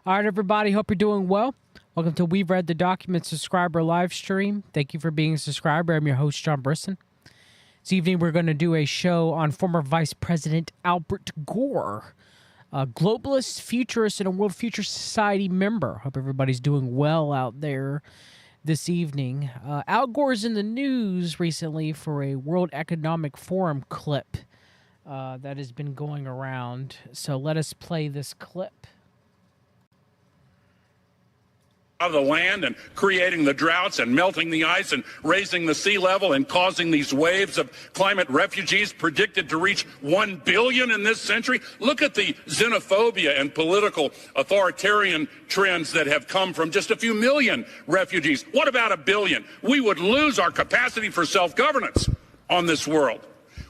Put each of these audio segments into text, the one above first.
All right, everybody. Hope you're doing well. Welcome to We've Read the Document subscriber live stream. Thank you for being a subscriber. I'm your host, John Brisson. This evening, we're going to do a show on former Vice President Albert Gore, a globalist, futurist, and a World Future Society member. Hope everybody's doing well out there this evening. Al Gore's in the news recently for a World Economic Forum clip that has been going around. So let us play this clip. Of the land and creating the droughts and melting the ice and raising the sea level and causing these waves of climate refugees predicted to reach 1 billion in this century. Look at the xenophobia and political authoritarian trends that have come from just a few million refugees. What about 1 billion? We would lose our capacity for self-governance on this world.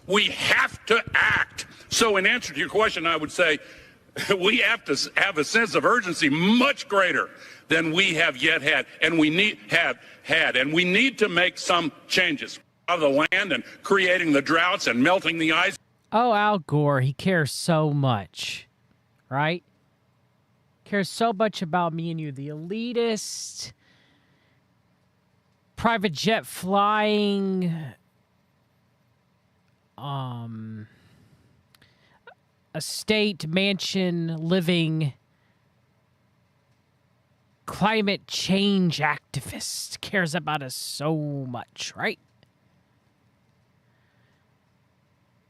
We have to act. So in answer to your question, I would say we have to have a sense of urgency much greater than we have yet had, and we need to make some changes of the land and creating the droughts and melting the ice. Oh, Al Gore, he cares so much, right? Cares so much about me and you, the elitist, private jet flying, estate mansion living climate change activist, cares about us so much, right?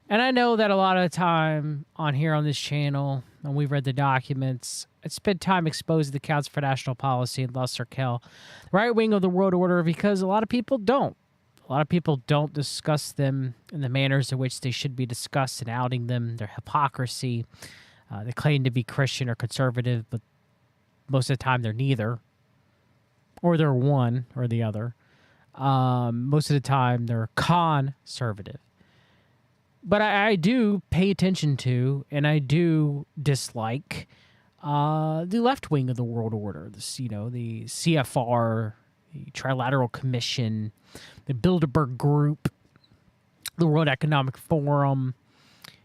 And I know that a lot of the time on here on this channel, and we've read the documents, I spend time exposing the Council for National Policy and Lester Kell, the right wing of the world order, because a lot of people don't. A lot of people don't discuss them in the manners in which they should be discussed and outing them, their hypocrisy. They claim to be Christian or conservative, but most of the time they're neither, or they're one or the other. Most of the time they're conservative. But I do pay attention to, and I do dislike the left wing of the world order. The CFR, the Trilateral Commission, the Bilderberg Group, the World Economic Forum.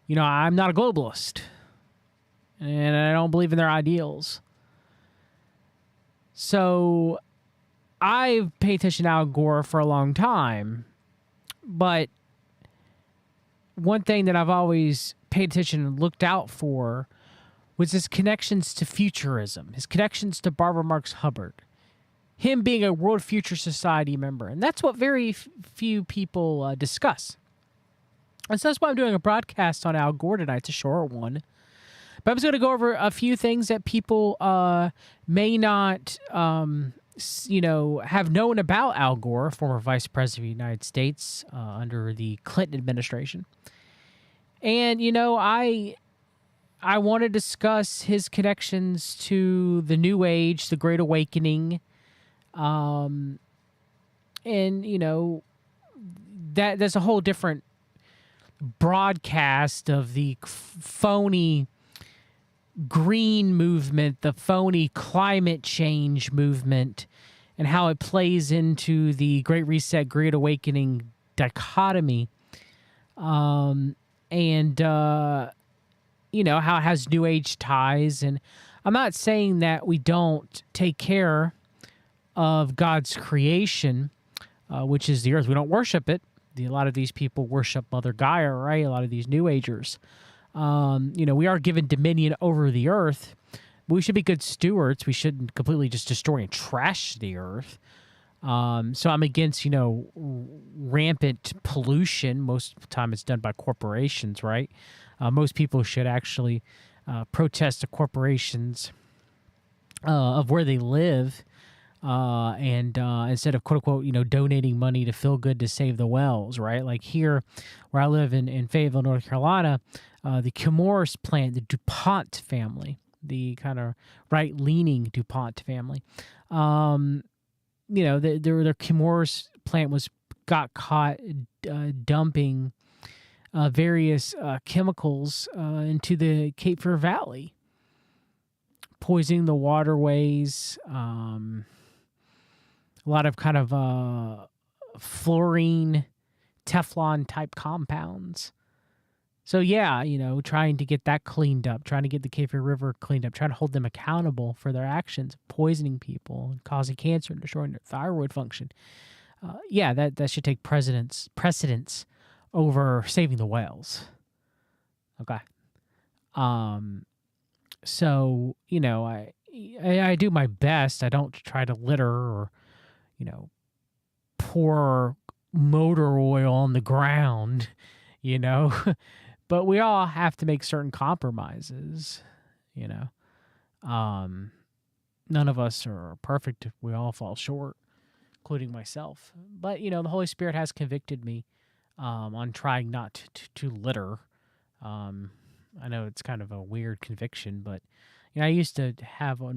You know, I'm not a globalist, and I don't believe in their ideals. So I've paid attention to Al Gore for a long time, but one thing that I've always paid attention and looked out for was his connections to futurism, his connections to Barbara Marx Hubbard, him being a World Future Society member. And that's what very few people discuss. And so that's why I'm doing a broadcast on Al Gore tonight. It's a short one. But I'm just going to go over a few things that people may not, have known about Al Gore, former Vice President of the United States under the Clinton administration. And, I want to discuss his connections to the New Age, the Great Awakening, and, that's a whole different broadcast of the phony green movement, the phony climate change movement, and how it plays into the Great Reset, Great Awakening dichotomy, and how it has New Age ties. And I'm not saying that we don't take care of God's creation, which is the earth. We don't worship it. A lot of these people worship Mother Gaia, right? A lot of these New Agers. We are given dominion over the earth. We should be good stewards. We shouldn't completely just destroy and trash the earth. So I'm against, rampant pollution. Most of the time it's done by corporations, right? Most people should actually protest the corporations of where they live, and instead of, quote unquote, donating money to feel good to save the wells, right? Like here where I live in Fayetteville, North Carolina, the Chemours plant, the DuPont family, the kind of right-leaning DuPont family, their Chemours plant got caught dumping various chemicals into the Cape Fear Valley, poisoning the waterways, a lot of kind of fluorine, Teflon-type compounds So yeah, trying to get that cleaned up, trying to get the Kafir River cleaned up, trying to hold them accountable for their actions, poisoning people and causing cancer and destroying their thyroid function. Yeah, that should take precedence over saving the whales. Okay. So I do my best. I don't try to litter or pour motor oil on the ground, but we all have to make certain compromises, none of us are perfect. We all fall short, including myself. But, the Holy Spirit has convicted me on trying not to litter. I know it's kind of a weird conviction, but I used to have a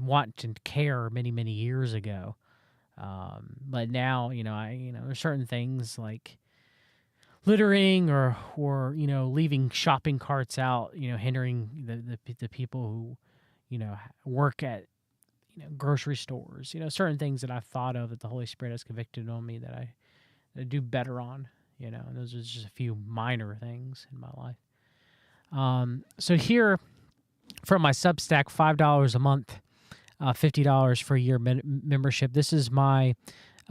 want and care many, many years ago. But now, there's certain things like littering or leaving shopping carts out, hindering the people who, work at, grocery stores, certain things that I've thought of that the Holy Spirit has convicted on me that I do better on, and those are just a few minor things in my life. So here from my Substack, $5 a month, $50 for a year membership. This is my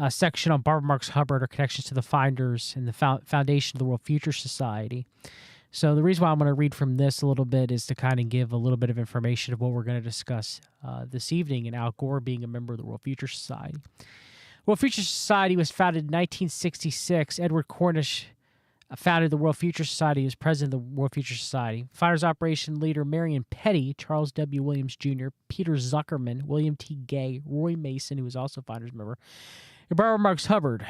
section on Barbara Marx Hubbard, her connections to the Finders and the foundation of the World Futurist Society. So the reason why I'm going to read from this a little bit is to kind of give a little bit of information of what we're going to discuss this evening, and Al Gore being a member of the World Futurist Society. World Futurist Society was founded in 1966. Edward Cornish founded the World Futurist Society as president of the World Futurist Society. Founders Operation leader Marion Petty, Charles W. Williams Jr., Peter Zuckerman, William T. Gay, Roy Mason, who was also founders member, and Barbara Marx Hubbard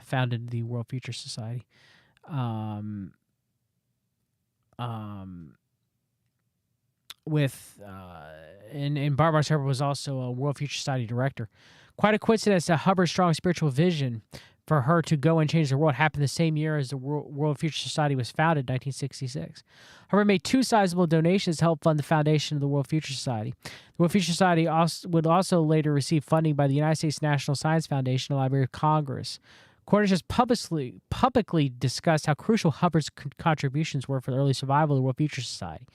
founded the World Futurist Society. And Barbara Marx Hubbard was also a World Futurist Society director. Quite a coincidence that Hubbard's strong spiritual vision for her to go and change the world happened the same year as the World Futurist Society was founded, 1966. Hubbard made 2 sizable donations to help fund the foundation of the World Futurist Society. The World Futurist Society would also later receive funding by the United States National Science Foundation and the Library of Congress. Cornish has publicly discussed how crucial Hubbard's contributions were for the early survival of the World Futurist Society.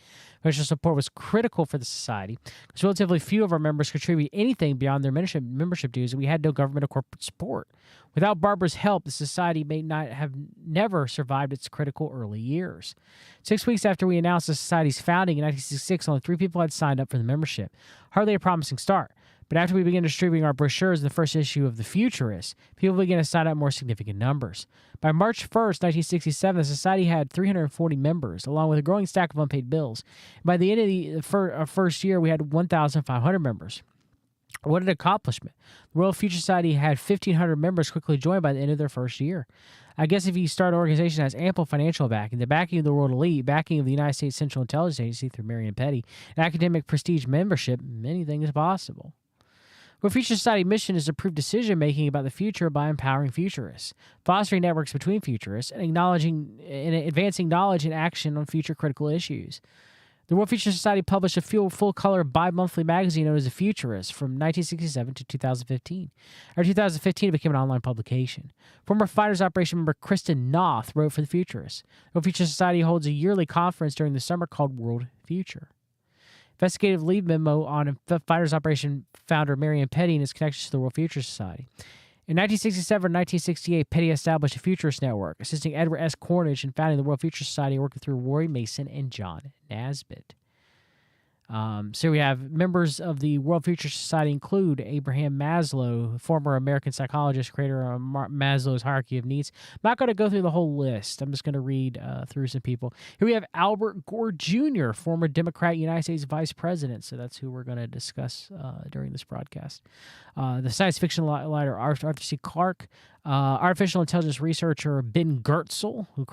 Financial support was critical for the society because relatively few of our members contribute anything beyond their membership dues, and we had no government or corporate support. Without Barbara's help, the society may not have never survived its critical early years. 6 weeks after we announced the society's founding in 1966, only 3 people had signed up for the membership. Hardly a promising start. But after we began distributing our brochures in the first issue of The Futurist, people began to sign up more significant numbers. By March 1st, 1967, the Society had 340 members, along with a growing stack of unpaid bills. And by the end of the first year, we had 1,500 members. What an accomplishment. The World Futurist Society had 1,500 members quickly joined by the end of their first year. I guess if you start an organization that has ample financial backing, the backing of the world elite, backing of the United States Central Intelligence Agency through Marion Petty, and academic prestige membership, anything is possible. World Futurist Society mission is to improve decision-making about the future by empowering futurists, fostering networks between futurists, and advancing knowledge and action on future critical issues. The World Futurist Society published a full-color bi-monthly magazine known as The Futurist from 1967 to 2015. In 2015, it became an online publication. Former Fighters Operation member Kristen Noth wrote for The Futurist. The World Futurist Society holds a yearly conference during the summer called World Future. Investigative lead memo on Fighters Operation founder Marion Petty and his connections to the World Futurist Society. In 1967 and 1968, Petty established a Futurist network, assisting Edward S. Cornish in founding the World Futurist Society, working through Roy Mason and John Nasbitt. So we have members of the World Futurist Society include Abraham Maslow, former American psychologist, creator of Maslow's Hierarchy of Needs. I'm not going to go through the whole list. I'm just going to read through some people. Here we have Albert Gore Jr., former Democrat United States Vice President. So that's who we're going to discuss during this broadcast. The science fiction writer Arthur C. Clarke, artificial intelligence researcher Ben Goertzel, who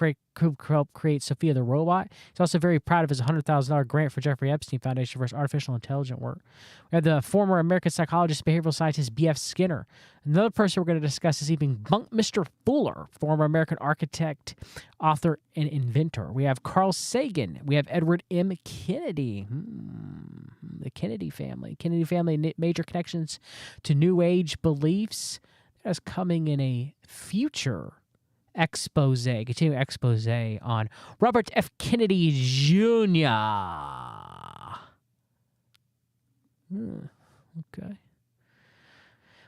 helped create Sophia the Robot. He's also very proud of his $100,000 grant for Jeffrey Epstein Foundation for his artificial intelligence work. We have the former American psychologist, behavioral scientist B.F. Skinner. Another person we're going to discuss this evening, Buckminster Fuller, former American architect, author, and inventor. We have Carl Sagan. We have Edward M. Kennedy. The Kennedy family. Kennedy family major connections to New Age beliefs. That's coming in a future continuing expose on Robert F. Kennedy Jr. Okay.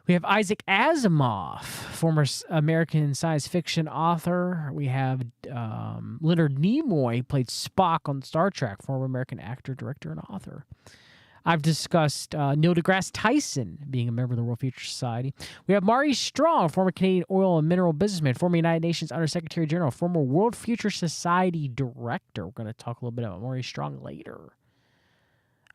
We have Isaac Asimov, former American science fiction author. We have Leonard Nimoy, played Spock on Star Trek, former American actor, director, and author. I've discussed Neil deGrasse Tyson being a member of the World Future Society. We have Maurice Strong, former Canadian oil and mineral businessman, former United Nations Under-Secretary General, former World Future Society director. We're going to talk a little bit about Maurice Strong later.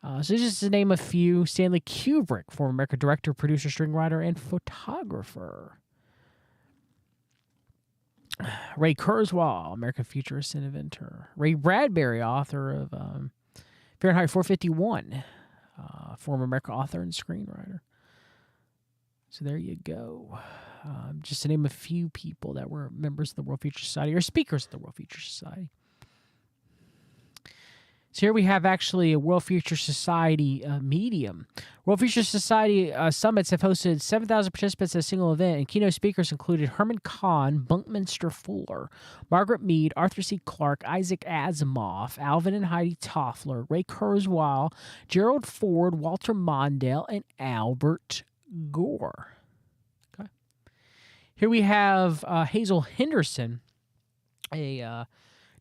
So just to name a few: Stanley Kubrick, former American director, producer, screenwriter, and photographer. Ray Kurzweil, American futurist and inventor. Ray Bradbury, author of Fahrenheit 451. Former American author and screenwriter. So there you go. Just to name a few people that were members of the World Future Society or speakers of the World Future Society. So here we have actually a World Future Society medium. World Future Society summits have hosted 7,000 participants at a single event, and keynote speakers included Herman Kahn, Buckminster Fuller, Margaret Mead, Arthur C. Clarke, Isaac Asimov, Alvin and Heidi Toffler, Ray Kurzweil, Gerald Ford, Walter Mondale, and Albert Gore. Okay. Here we have Hazel Henderson, a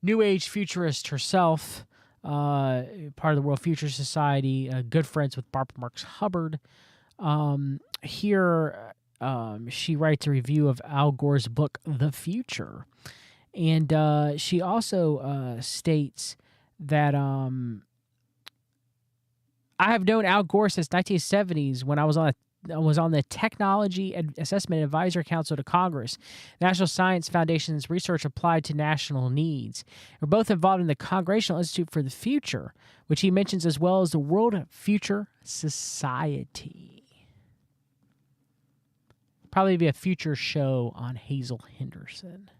New Age futurist herself, part of the World Future Society, good friends with Barbara Marx Hubbard. Here, she writes a review of Al Gore's book, The Future. And she also states that I have known Al Gore since 1970s when I was on the Technology Assessment Advisory Council to Congress, National Science Foundation's research applied to national needs. We're both involved in the Congressional Institute for the Future, which he mentions, as well as the World Future Society. Probably be a future show on Hazel Henderson.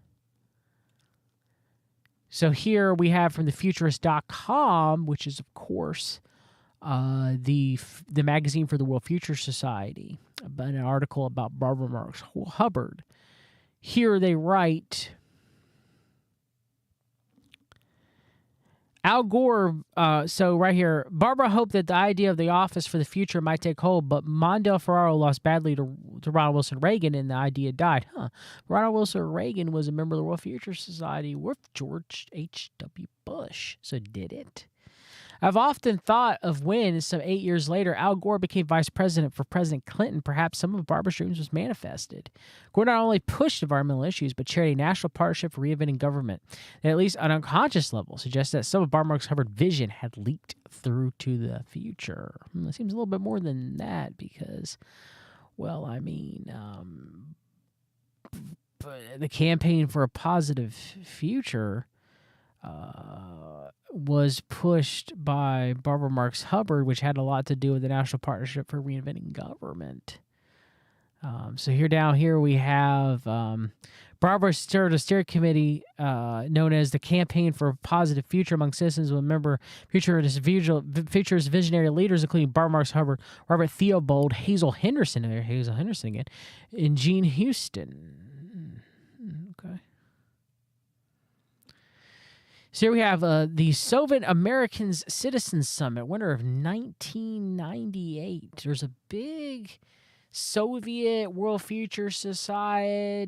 So here we have from thefuturist.com, which is, of course, the magazine for the World Future Society, an article about Barbara Marx Hubbard. Here they write, Al Gore, so right here, Barbara hoped that the idea of the Office for the Future might take hold, but Mondale Ferraro lost badly to Ronald Wilson Reagan, and the idea died. Ronald Wilson Reagan was a member of the World Future Society with George H.W. Bush, so did it? I've often thought of when, some 8 years later, Al Gore became vice president for President Clinton, perhaps some of Barbara's dreams was manifested. Gore not only pushed environmental issues, but chaired a national partnership for reinventing government that, at least on an unconscious level, suggests that some of Barbara Marx Hubbard's vision had leaked through to the future. It seems a little bit more than that because, well, I mean, the campaign for a positive future was pushed by Barbara Marx Hubbard, which had a lot to do with the National Partnership for Reinventing Government. So down here we have Barbara started a steering committee known as the Campaign for a Positive Future among citizens, with member futurist visionary leaders, including Barbara Marx Hubbard, Robert Theobald, Hazel Henderson again, and Gene Houston. Okay. So here we have the Soviet Americans Citizens Summit, winter of 1998. There's a big Soviet World Future Society,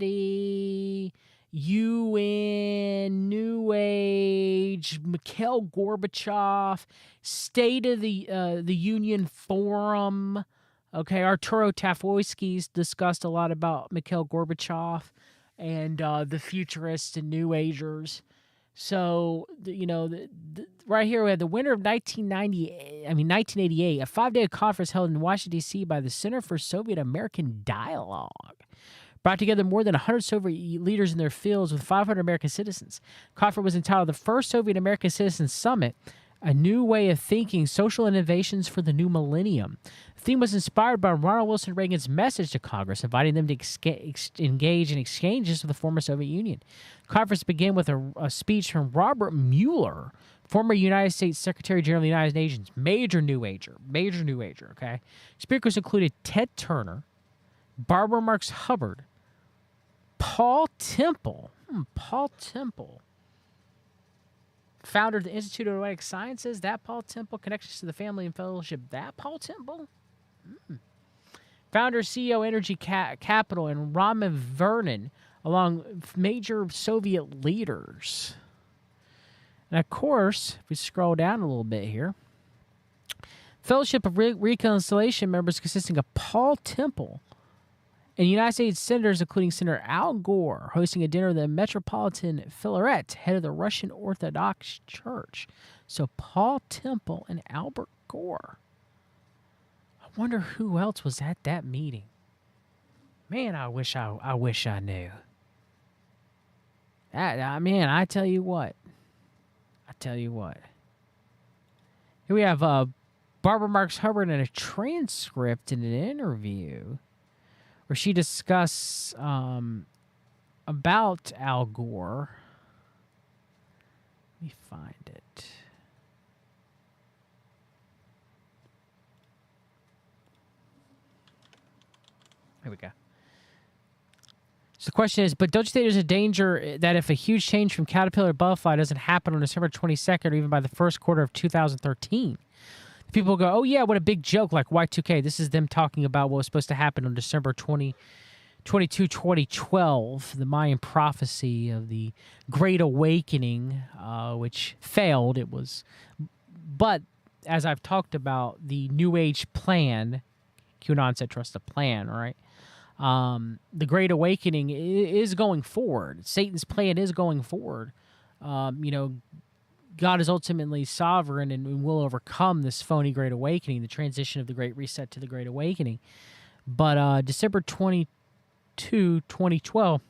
UN, New Age, Mikhail Gorbachev, State of the Union Forum. Okay, Arturo Tafoyski's discussed a lot about Mikhail Gorbachev and the futurists and New Agers. So, right here we have the winter of 1988, a 5-day conference held in Washington, D.C. by the Center for Soviet American Dialogue. Brought together more than 100 Soviet leaders in their fields with 500 American citizens. The conference was entitled the First Soviet American Citizens Summit, a new way of thinking, social innovations for the new millennium. The theme was inspired by Ronald Wilson Reagan's message to Congress, inviting them to engage in exchanges with the former Soviet Union. The conference began with a speech from Robert Mueller, former United States Secretary General of the United Nations, major New Ager, okay? Speakers included Ted Turner, Barbara Marx Hubbard, Paul Temple, Paul Temple. Founder of the Institute of Noetic Sciences, that Paul Temple. Connections to the Family and Fellowship, that Paul Temple. Founder, CEO, Energy Capital, and Raman Vernon, along major Soviet leaders. And of course, if we scroll down a little bit here, Fellowship of Reconciliation members consisting of Paul Temple and United States senators, including Senator Al Gore, hosting a dinner at the Metropolitan Filaret, head of the Russian Orthodox Church. So Paul Temple and Albert Gore. I wonder who else was at that meeting. Man, I wish I knew. Man, I tell you what. Here we have Barbara Marx Hubbard in a transcript in an interview where she discussed about Al Gore. Let me find it. Here we go. So the question is, but don't you think there's a danger that if a huge change from caterpillar to butterfly doesn't happen on December 22nd or even by the first quarter of 2013, people go, oh, yeah, what a big joke, like Y2K. This is them talking about what was supposed to happen on December 22, 2012, the Mayan prophecy of the Great Awakening, which failed. But as I've talked about, the New Age plan, QAnon said trust the plan, right? The Great Awakening is going forward. Satan's plan is going forward. God is ultimately sovereign and will overcome this phony Great Awakening, the transition of the Great Reset to the Great Awakening. But December 22, 2012,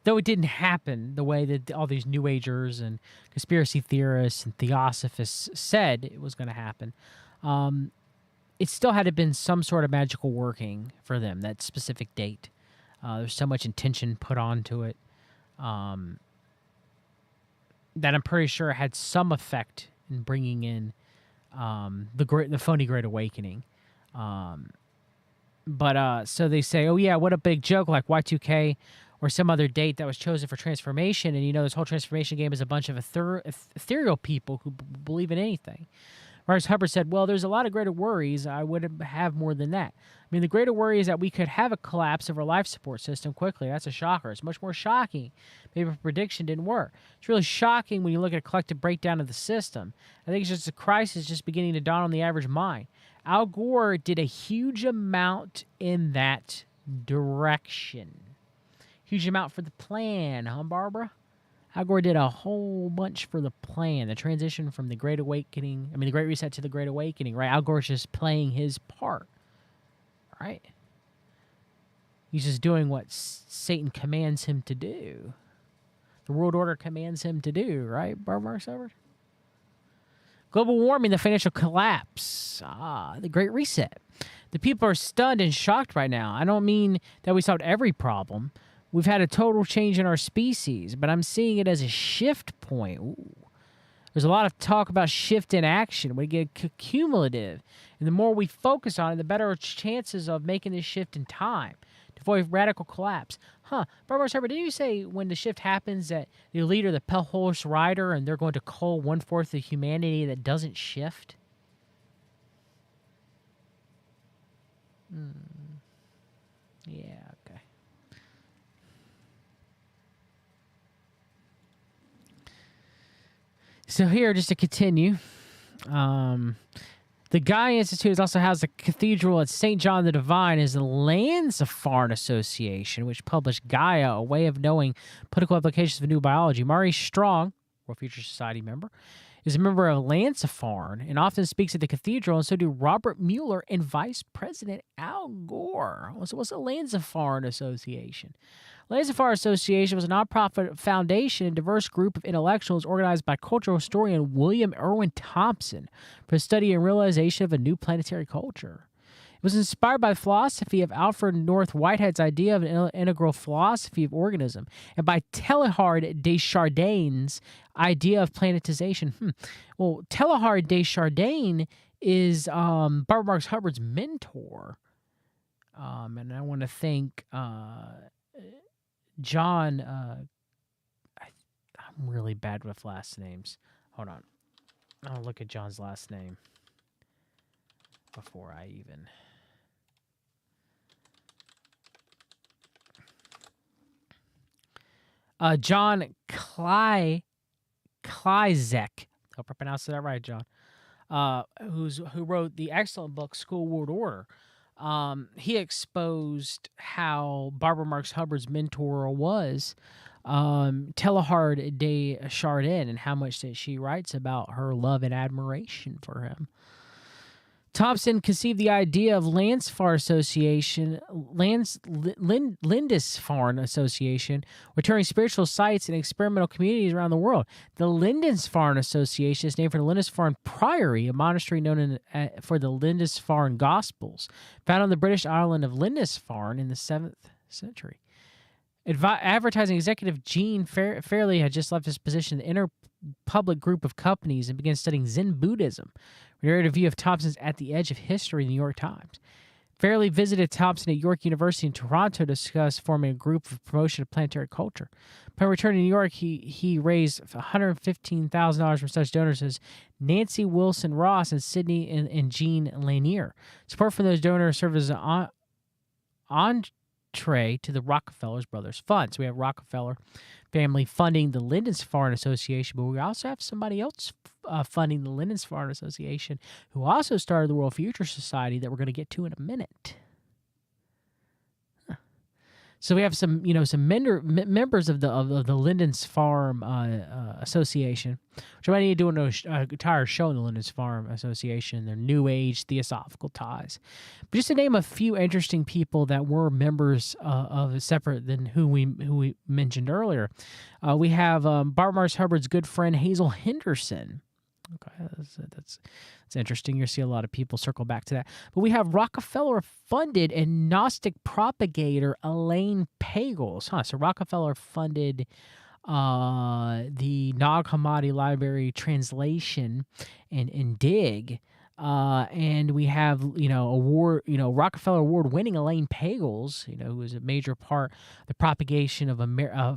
though it didn't happen the way that all these New Agers and conspiracy theorists and theosophists said it was going to happen, it still had to have been some sort of magical working for them, that specific date. There's so much intention put onto it. That I'm pretty sure had some effect in bringing in the phony Great Awakening. So they say, oh yeah, what a big joke, like Y2K or some other date that was chosen for transformation. And this whole transformation game is a bunch of ethereal people who believe in anything. Marcus Hubbard said, well, there's a lot of greater worries. I would have more than that. I mean, the greater worry is that we could have a collapse of our life support system quickly. That's a shocker. It's much more shocking. Maybe a prediction didn't work. It's really shocking when you look at a collective breakdown of the system. I think it's just a crisis just beginning to dawn on the average mind. Al Gore did a huge amount in that direction. Huge amount for the plan, huh, Barbara? Al Gore did a whole bunch for the plan, the transition from the Great Awakening, the Great Reset to the Great Awakening, right? Al Gore's just playing his part, right? He's just doing what Satan commands him to do. The world order commands him to do, right, Barbara Marx Hubbard? Global warming, the financial collapse, the Great Reset. The people are stunned and shocked right now. I don't mean that we solved every problem. We've had a total change in our species, but I'm seeing it as a shift point. Ooh. There's a lot of talk about shift in action. We get cumulative. And the more we focus on it, the better our chances of making this shift in time to avoid radical collapse. Barbara Serber, didn't you say when the shift happens that the leader, the pale horse rider, and they're going to cull 1/4 of humanity that doesn't shift? Yeah, okay. So here, just to continue, the Gaia Institute also has a cathedral at St. John the Divine is the Lands of Foreign Association, which published Gaia, A Way of Knowing Political Applications of New Biology. Mari Strong, World Futurist Society member, is a member of Lansifarn and often speaks at the cathedral, and so do Robert Mueller and Vice President Al Gore. So what's the Lansifarn Association? Lansifarn Association was a nonprofit foundation and diverse group of intellectuals organized by cultural historian William Irwin Thompson for the study and realization of a new planetary culture. It was inspired by the philosophy of Alfred North Whitehead's idea of an integral philosophy of organism and by Teilhard de Chardin's idea of planetization. Well, Teilhard de Chardin is Barbara Marx Hubbard's mentor. And I want to thank John, I'm really bad with last names. Hold on. I'll look at John's last name before I even... John Klizek. Hope I pronounced that right, John. Who wrote the excellent book School World Order. He exposed how Barbara Marx Hubbard's mentor was Teilhard de Chardin, and how much that she writes about her love and admiration for him. Thompson conceived the idea of Lindisfarne Association, returning spiritual sites and experimental communities around the world. The Lindisfarne Association is named for the Lindisfarne Priory, a monastery known for the Lindisfarne Gospels, found on the British island of Lindisfarne in the 7th century. Advertising executive Gene Fairley had just left his position in the inner public group of companies and began studying Zen Buddhism. We narrated a view of Thompson's At the Edge of History in the New York Times. Fairley visited Thompson at York University in Toronto to discuss forming a group for promotion of planetary culture. Upon returning to New York, he raised $115,000 from such donors as Nancy Wilson Ross and Sidney and Jean Lanier. Support from those donors served as an entree to the Rockefeller Brothers Fund. So we have Rockefeller family funding the Lindisfarne Association, but we also have somebody else funding the Lindisfarne Association who also started the World Futurist Society that we're going to get to in a minute. So we have some members of the Lindisfarne Association, which I might need to do an entire show on the Lindisfarne Association, their New Age theosophical ties. But just to name a few interesting people that were members of separate than who we mentioned earlier, we have Barbara Marx Hubbard's good friend Hazel Henderson. Okay, that's interesting. You'll see a lot of people circle back to that. But we have Rockefeller-funded and Gnostic propagator Elaine Pagels. So Rockefeller funded the Nag Hammadi Library translation and dig. And we have, Rockefeller Award-winning Elaine Pagels, who was a major part of the propagation of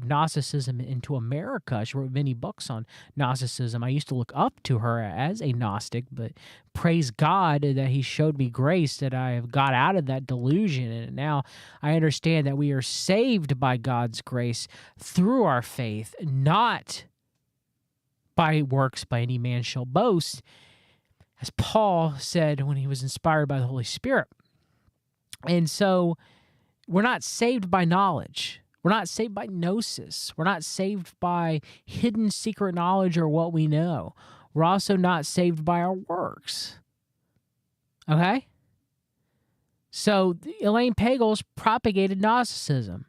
Gnosticism into America. She wrote many books on Gnosticism. I used to look up to her as a Gnostic, but praise God that he showed me grace, that I have got out of that delusion. And now I understand that we are saved by God's grace through our faith, not by works by any man shall boast, as Paul said when he was inspired by the Holy Spirit. And so we're not saved by knowledge. We're not saved by gnosis. We're not saved by hidden secret knowledge or what we know. We're also not saved by our works. Okay? So Elaine Pagels propagated Gnosticism,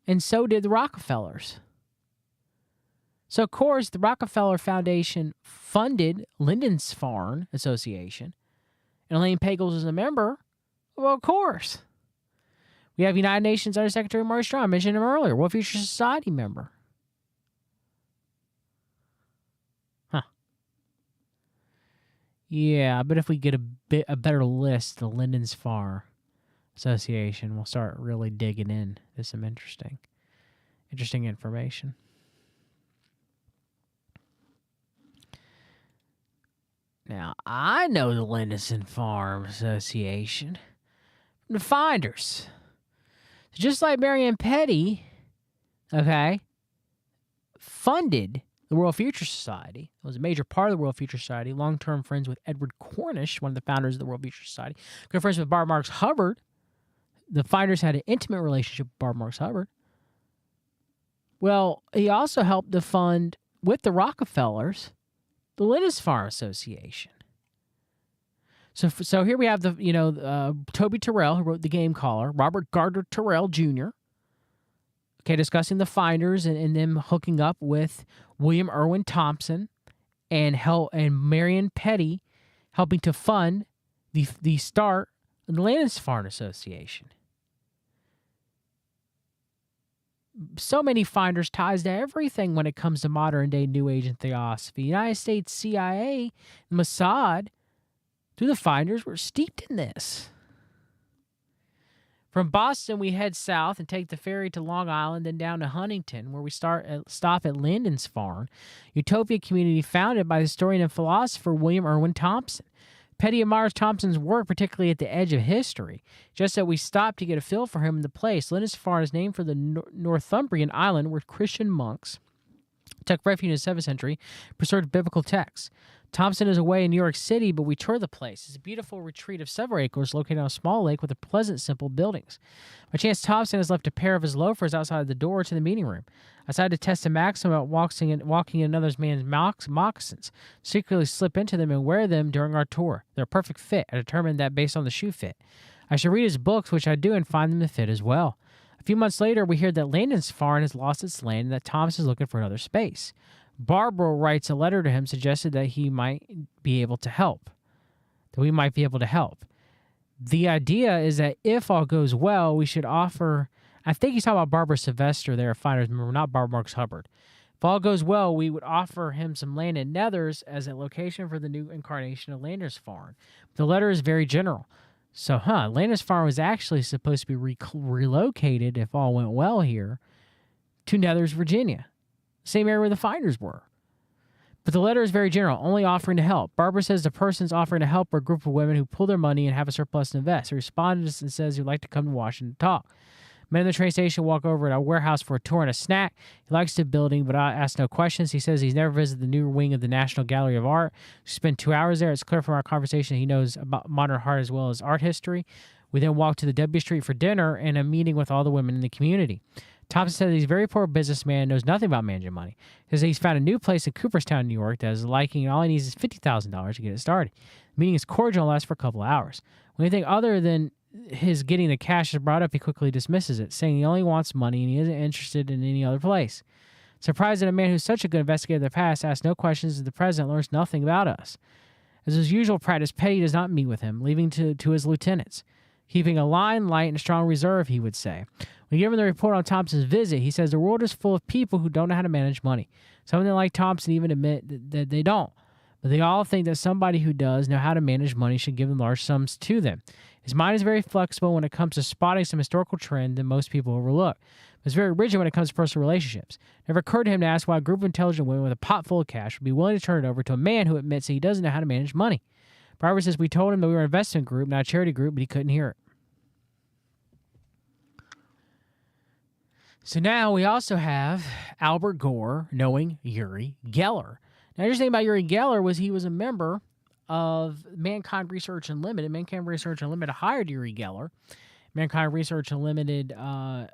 and so did the Rockefellers. So, of course, the Rockefeller Foundation funded Lindisfarne Association, and Elaine Pagels is a member. Well, of course. We have United Nations Under Secretary Maurice Strong. I mentioned him earlier. World Futurist Society member. Yeah, but if we get a better list, the Lindisfarne Association, we'll start really digging in to some interesting information. Now, I know the Lindisfarne Association from the Finders. Just like Marianne Petty, okay, funded the World Future Society. It was a major part of the World Future Society. Long-term friends with Edward Cornish, one of the founders of the World Future Society. Good friends with Barbara Marx Hubbard. The Finders had an intimate relationship with Barbara Marx Hubbard. Well, he also helped to fund, with the Rockefellers, the Lindisfarne Association. So here we have Toby Terrell, who wrote The Game Caller, Robert Gardner Terrell Jr., okay, discussing the Finders and them hooking up with William Irwin Thompson and Marianne Petty helping to fund the start of the Lindisfarne Association. So many Finders ties to everything when it comes to modern-day New Age and Theosophy. United States CIA, Mossad, through the Finders, were steeped in this. From Boston, we head south and take the ferry to Long Island, then down to Huntington, where we stop at Landon's Farm, utopia community founded by historian and philosopher William Irwin Thompson. Petty admires Thompson's work, particularly at the edge of history. Just that we stopped to get a feel for him in the place. Landon's Farm is named for the Northumbrian island where Christian monks took refuge in the 7th century, preserved biblical texts. Thompson is away in New York City, but we tour the place. It's a beautiful retreat of several acres located on a small lake with pleasant, simple buildings. By chance, Thompson has left a pair of his loafers outside the door to the meeting room. I decided to test a maxim about walking in another man's moccasins, secretly slip into them and wear them during our tour. They're a perfect fit. I determined that based on the shoe fit. I should read his books, which I do, and find them to fit as well. A few months later, we hear that Landon's Farm has lost its land and that Thomas is looking for another space. Barbara writes a letter to him, suggested that he might be able to help, that we might be able to help. The idea is that if all goes well, we should offer, I think he's talking about Barbara Sylvester there, Finders, remember, not Barbara Marks Hubbard. If all goes well, we would offer him some land in Nethers as a location for the new incarnation of Landon's Farm. The letter is very general. So, Landon's Farm was actually supposed to be relocated, if all went well here, to Nethers, Virginia. Same area where the Finders were. But the letter is very general, only offering to help. Barbara says the persons offering to help are a group of women who pull their money and have a surplus to invest. He responded and says he'd like to come to Washington to talk. Men in the train station walk over to our warehouse for a tour and a snack. He likes the building, but I ask no questions. He says he's never visited the new wing of the National Gallery of Art. We spent 2 hours there. It's clear from our conversation he knows about modern art as well as art history. We then walk to the W Street for dinner and a meeting with all the women in the community. Thompson said he's a very poor businessman, knows nothing about managing money. He says he's found a new place in Cooperstown, New York that is liking, and all he needs is $50,000 to get it started. The meeting is cordial and lasts for a couple of hours. When anything other than his getting the cash is brought up, he quickly dismisses it, saying he only wants money and he isn't interested in any other place. Surprised that a man who's such a good investigator of the past asks no questions and the president learns nothing about us. As his usual practice, Petty does not meet with him, leaving to his lieutenants. Keeping a line, light, and a strong reserve, he would say. When given the report on Thompson's visit, he says the world is full of people who don't know how to manage money. Some of them, like Thompson, even admit that they don't. But they all think that somebody who does know how to manage money should give them large sums to them. His mind is very flexible when it comes to spotting some historical trend that most people overlook. But it's very rigid when it comes to personal relationships. It never occurred to him to ask why a group of intelligent women with a pot full of cash would be willing to turn it over to a man who admits that he doesn't know how to manage money. Barbara says we told him that we were an investment group, not a charity group, but he couldn't hear it. So now we also have Albert Gore knowing Uri Geller. Now, the interesting thing about Uri Geller was he was a member of Mankind Research Unlimited. Mankind Research Unlimited hired Uri Geller. Mankind Research Unlimited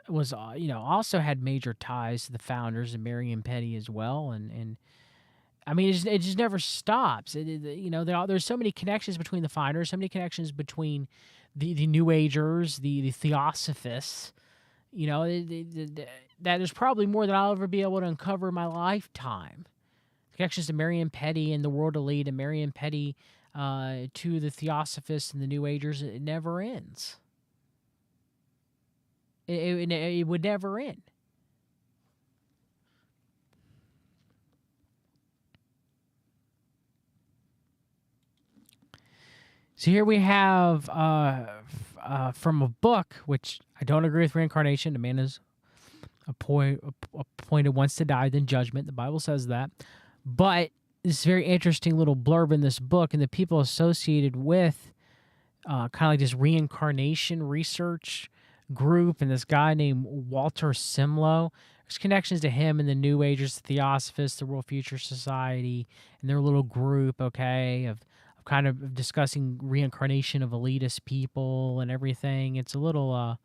was, also had major ties to the founders and Marion Petty as well. And I mean, it just never stops. There's so many connections between the founders, so many connections between the New Agers, the Theosophists. That there's probably more than I'll ever be able to uncover in my lifetime. Connections to Marion Petty and the World Elite and Marion Petty to the Theosophists and the New Agers, it never ends. It would never end. So here we have from a book, which I don't agree with reincarnation. A man is appointed once to die, then judgment. The Bible says that. But this very interesting little blurb in this book, and the people associated with kind of like this reincarnation research group, and this guy named Walter Simlow. There's connections to him and the New Agers, the Theosophists, the World Future Society, and their little group, okay, of kind of discussing reincarnation of elitist people and everything. It's a little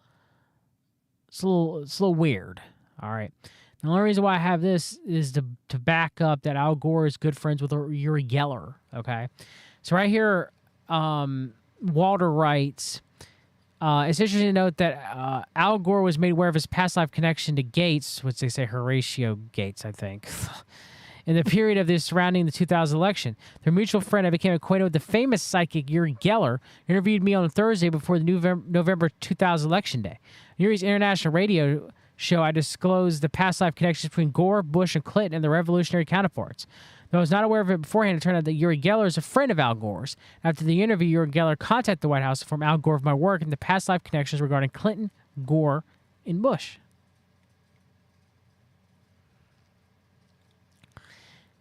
weird. All right. The only reason why I have this is to back up that Al Gore is good friends with Uri Geller. Okay. So right here, Walter writes, it's interesting to note that Al Gore was made aware of his past life connection to Gates, which they say Horatio Gates, I think, in the period of this surrounding the 2000 election. Their mutual friend, I became acquainted with the famous psychic Uri Geller, interviewed me on Thursday before the November 2000 election day. Uri's international radio show, I disclosed the past life connections between Gore, Bush, and Clinton and their revolutionary counterparts. Though I was not aware of it beforehand, it turned out that Uri Geller is a friend of Al Gore's. After the interview, Uri Geller contacted the White House to inform Al Gore of my work and the past life connections regarding Clinton, Gore, and Bush.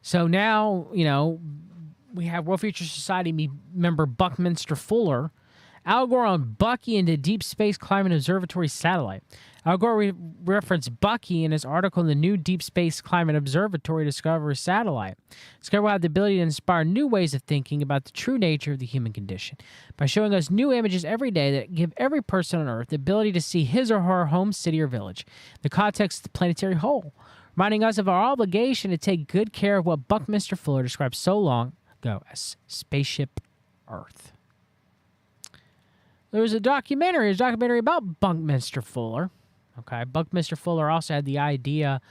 So now, we have World Future Society member Buckminster Fuller. Al Gore on Bucky into Deep Space Climate Observatory satellite. Al Gore referenced Bucky in his article in the new Deep Space Climate Observatory Discovery satellite. Discovery will have the ability to inspire new ways of thinking about the true nature of the human condition by showing us new images every day that give every person on Earth the ability to see his or her home, city, or village, the context of the planetary whole, reminding us of our obligation to take good care of what Buckminster Fuller described so long ago as Spaceship Earth. There was a documentary about Buckminster Fuller. Okay, Buckminster Fuller also had the idea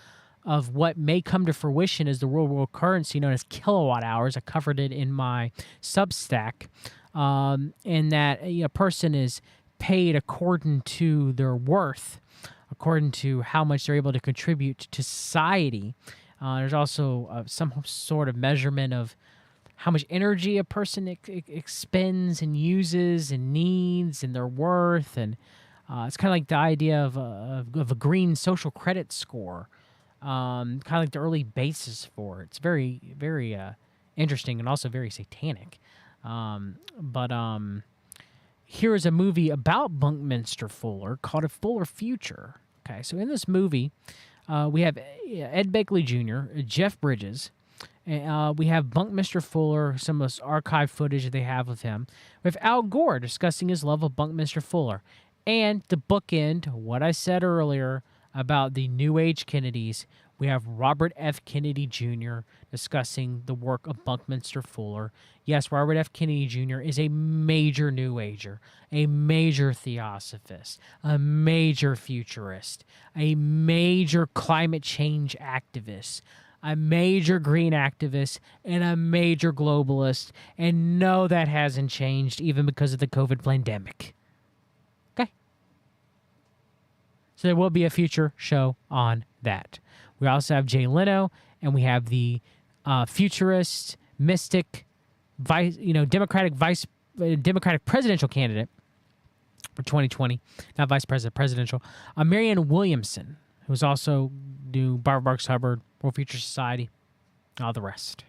of what may come to fruition as the real world currency known as kilowatt hours. I covered it in my Substack, in that a person is paid according to their worth, according to how much they're able to contribute to society. There's also some sort of measurement of how much energy a person expends and uses and needs and their worth. And it's kind of like the idea of a green social credit score, kind of like the early basis for it. It's very, very interesting and also very satanic. But here is a movie about Buckminster Fuller called A Fuller Future. Okay, so in this movie, we have Ed Begley Jr., Jeff Bridges. We have Buckminster Fuller, some of this archive footage that they have of him. We have Al Gore discussing his love of Buckminster Fuller. And to bookend what I said earlier about the New Age Kennedys, we have Robert F. Kennedy Jr. discussing the work of Buckminster Fuller. Yes, Robert F. Kennedy Jr. is a major New Ager, a major theosophist, a major futurist, a major climate change activist, a major green activist, and a major globalist. And no, that hasn't changed even because of the COVID pandemic. Okay? So there will be a future show on that. We also have Jay Leno, and we have the futurist, mystic, Democratic presidential candidate for 2020, not vice president, presidential, Marianne Williamson, who's also new Barbara Marx Hubbard, World Future Society, all the rest.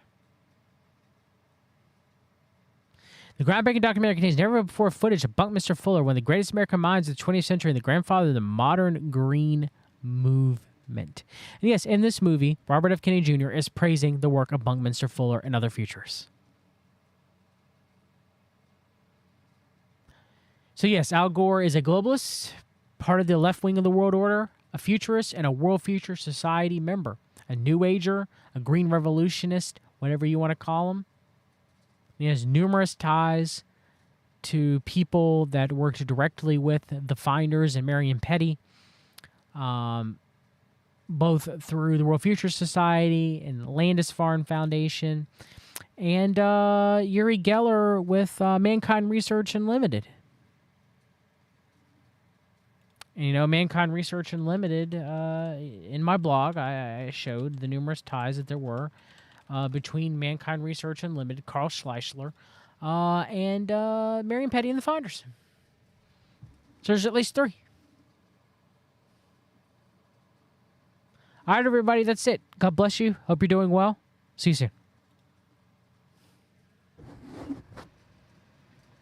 The groundbreaking documentary contains never-before footage of Buckminster Fuller, one of the greatest American minds of the 20th century and the grandfather of the modern green movement. And yes, in this movie, Robert F. Kennedy Jr. is praising the work of Buckminster Fuller and other futurists. So yes, Al Gore is a globalist, part of the left wing of the world order, a futurist, and a World Future Society member, a New Ager, a green revolutionist, whatever you want to call him. He has numerous ties to people that worked directly with the Finders and Marion Petty, both through the World Future Society and Landis-Farm Foundation, and Uri Geller with Mankind Research Unlimited. And, Mankind Research Unlimited, in my blog, I showed the numerous ties that there were between Mankind Research Unlimited, Carl Schleichler, and Marion Petty and the Finders. So there's at least 3. All right, everybody, that's it. God bless you. Hope you're doing well. See you soon.